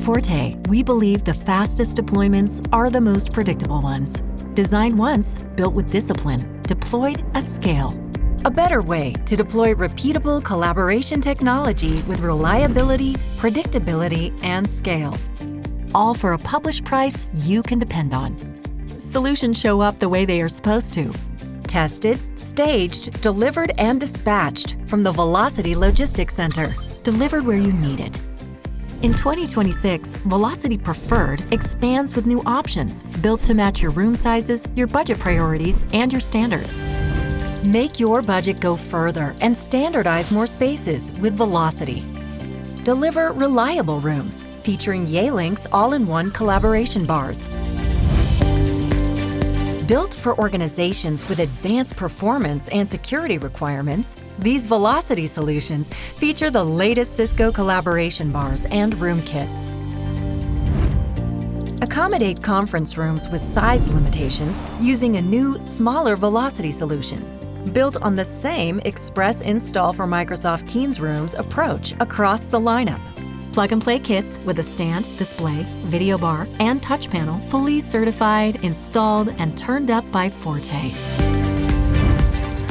FORTÉ, we believe the fastest deployments are the most predictable ones. Designed once, built with discipline, deployed at scale. A better way to deploy repeatable collaboration technology with reliability, predictability, and scale. All for a published price you can depend on. Solutions show up the way they are supposed to. Tested, staged, delivered, and dispatched from the Velocity Logistics Center. Delivered where you need it. In 2026, Velocity Preferred expands with new options built to match your room sizes, your budget priorities, and your standards. Make your budget go further and standardize more spaces with Velocity. Deliver reliable rooms featuring Yealink's all-in-one collaboration bars. Built for organizations with advanced performance and security requirements, these Velocity solutions feature the latest Cisco collaboration bars and room kits. Accommodate conference rooms with size limitations using a new, smaller Velocity solution, built on the same Express Install for Microsoft Teams rooms approach across the lineup. Plug-and-play kits with a stand, display, video bar, and touch panel, fully certified, installed, and turned up by FORTÉ.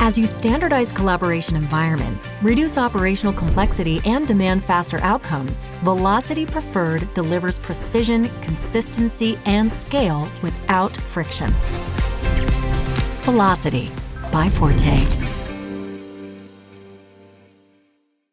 As you standardize collaboration environments, reduce operational complexity, and demand faster outcomes, Velocity Preferred delivers precision, consistency, and scale without friction. Velocity by FORTÉ.